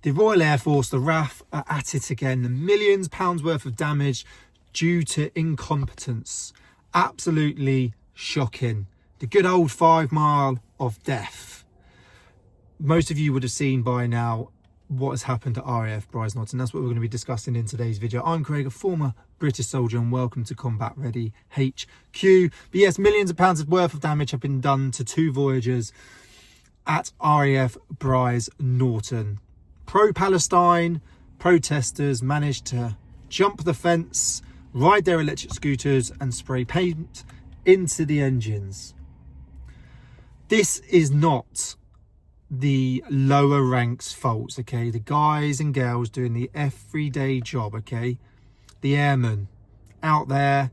The Royal Air Force, the RAF, are at it again. The millions of pounds worth of damage due to incompetence. Absolutely shocking. The good old 5 mile of death. Most of you would have seen by now what has happened at RAF Brize Norton. That's what we're going to be discussing in today's video. I'm Craig, a former British soldier, and welcome to Combat Ready HQ. But yes, millions of pounds worth of damage have been done to 2 voyagers at RAF Brize Norton. Pro-Palestine protesters managed to jump the fence, ride their electric scooters and spray paint into the engines. This is not the lower ranks faults, okay? The guys and girls doing the everyday job, okay? The airmen out there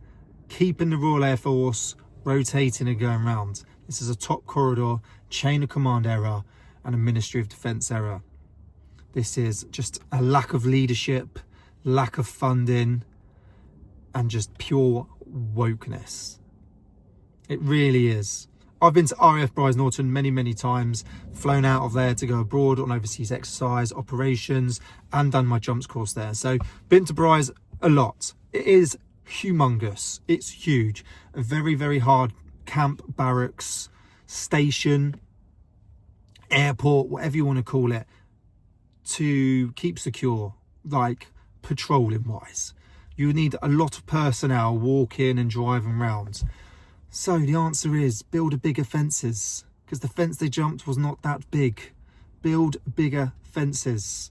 keeping the Royal Air Force rotating and going round. This is a top corridor chain of command error and a Ministry of Defence error. This is just a lack of leadership, lack of funding, and just pure wokeness. It really is. I've been to RAF Brize Norton many times, flown out of there to go abroad on overseas exercise operations, and done my jumps course there. So been to Brize a lot. It is humongous. It's huge. A very hard camp, barracks, station, airport, whatever you want to call it, to keep secure, like patrolling wise. You need a lot of personnel walking and driving around. So the answer is build a bigger fences, because the fence they jumped was not that big. Build bigger fences.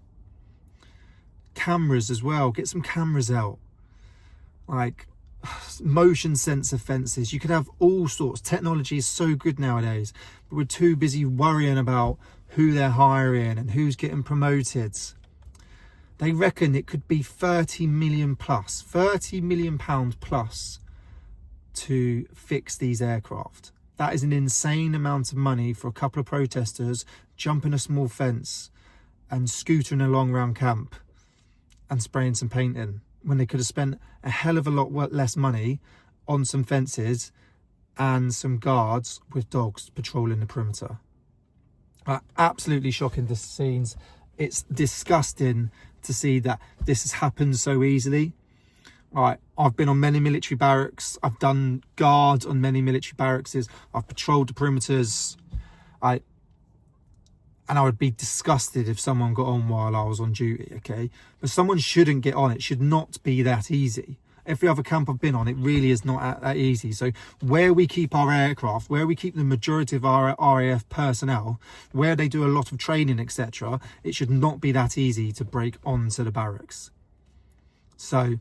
Cameras as well. Get some cameras out. Like motion sensor fences. You could have all sorts. Technology is so good nowadays, but we're too busy worrying about who they're hiring and who's getting promoted. They reckon it could be 30 million plus to fix these aircraft. That is an insane amount of money for a couple of protesters jumping a small fence and scootering along around camp and spraying some paint in, when they could have spent a hell of a lot less money on some fences and some guards with dogs patrolling the perimeter. Absolutely shocking, the scenes. It's disgusting to see that this has happened so easily. Right, I've been on many military barracks. I've done guards on many military barracks. I've patrolled the perimeters. And I would be disgusted if someone got on while I was on duty, okay? But someone shouldn't get on. It should not be that easy. Every other camp I've been on, it really is not that easy. So where we keep our aircraft, where we keep the majority of our RAF personnel, where they do a lot of training, etc., it should not be that easy to break onto the barracks. So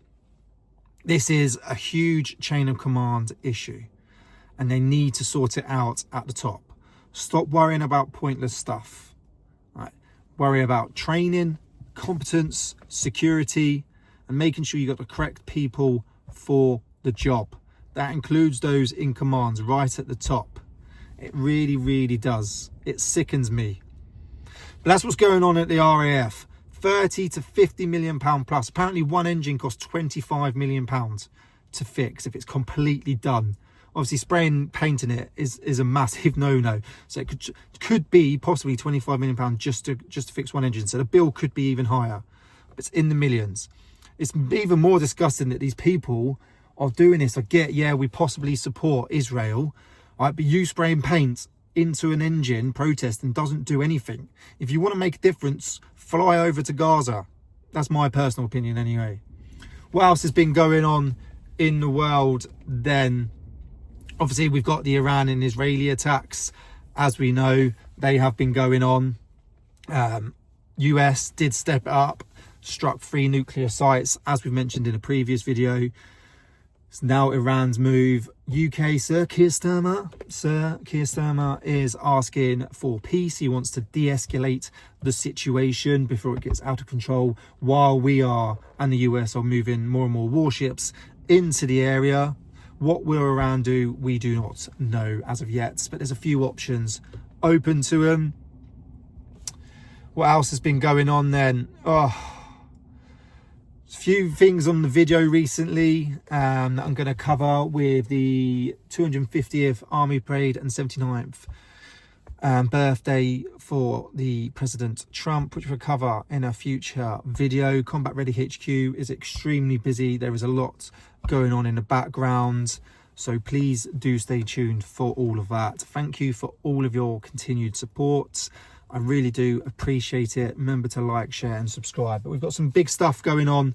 this is a huge chain of command issue, and they need to sort it out at the top. Stop worrying about pointless stuff. Right? Worry about training, competence, security, and making sure you got the correct people for the job. That includes those in commands right at the top. It really does. It sickens me. But that's what's going on at the RAF. 30 to 50 million pound plus. Apparently one engine costs 25 million pounds to fix if it's completely done. Obviously spraying paint in it is a massive no-no. So it could be possibly 25 million pounds just to fix one engine. So the bill could be even higher. It's in the millions. It's even more disgusting that these people are doing this. I get, yeah, we possibly support Israel, right? But you spraying paint into an engine protesting doesn't do anything. If you want to make a difference, fly over to Gaza. That's my personal opinion anyway. What else has been going on in the world then? Obviously, we've got the Iran and Israeli attacks. As we know, they have been going on. US did step it up, struck 3 nuclear sites, as we mentioned in a previous video. It's now Iran's move. UK Sir Keir Starmer is asking for peace. He wants to de-escalate the situation before it gets out of control, while we are, and the US are moving more and more warships into the area. What will Iran do? We do not know as of yet, but there's a few options open to them. What else has been going on then? A few things on the video recently that I'm going to cover with the 250th Army Parade and 79th birthday for the President Trump, which we'll cover in a future video. Combat Ready HQ is extremely busy. There is a lot going on in the background, so please do stay tuned for all of that. Thank you for all of your continued support. I really do appreciate it. Remember to like, share and subscribe. But we've got some big stuff going on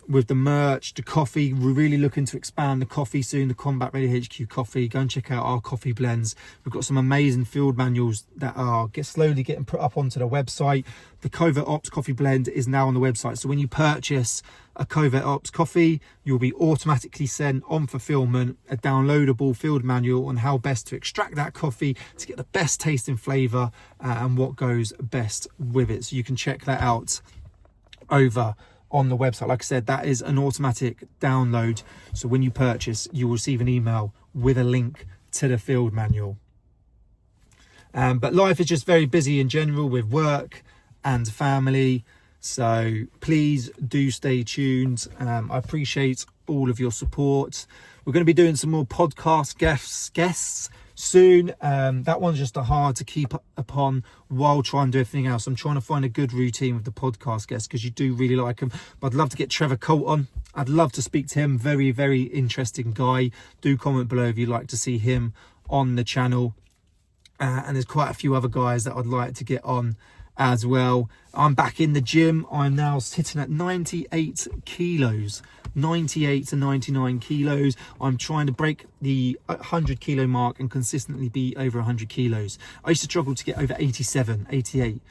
with the merch, the coffee. We're really looking to expand the coffee soon, the Combat Ready HQ coffee. Go and check out our coffee blends. We've got some amazing field manuals that are slowly getting put up onto the website. The Covert Ops coffee blend is now on the website. So when you purchase a Covert Ops coffee, you'll be automatically sent on fulfillment a downloadable field manual on how best to extract that coffee to get the best taste and flavour and what goes best with it. So you can check that out over on the website. Like I said, that is an automatic download. So when you purchase, you will receive an email with a link to the field manual. But life is just very busy in general with work and family. So please do stay tuned. I appreciate all of your support. We're going to be doing some more podcast guests soon. That one's just hard to keep upon while trying to do everything else. I'm trying to find a good routine with the podcast guests because you do really like them. But I'd love to get Trevor Colt on. I'd love to speak to him. Very, very interesting guy. Do comment below if you'd like to see him on the channel. And there's quite a few other guys that I'd like to get on as well. I'm back in the gym. I'm now sitting at 98 kilos, 98 to 99 kilos. I'm trying to break the 100 kilo mark and consistently be over 100 kilos. I used to struggle to get over 87, 88.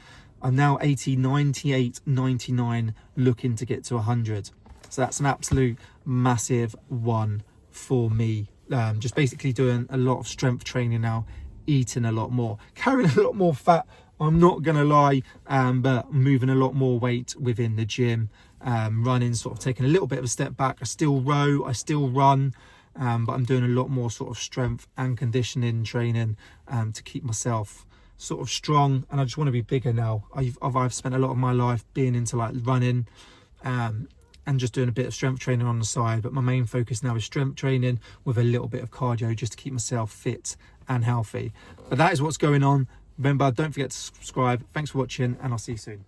I'm now 80, 98, 99, looking to get to 100. So that's an absolute massive one for me. Just basically doing a lot of strength training now, eating a lot more, carrying a lot more fat, I'm not gonna lie, but moving a lot more weight within the gym, running, sort of taking a little bit of a step back. I still row, I still run, but I'm doing a lot more sort of strength and conditioning training to keep myself sort of strong. And I just want to be bigger now. I've spent a lot of my life being into like running and just doing a bit of strength training on the side, but my main focus now is strength training with a little bit of cardio just to keep myself fit and healthy. But that is what's going on. Remember, don't forget to subscribe. Thanks for watching, and I'll see you soon.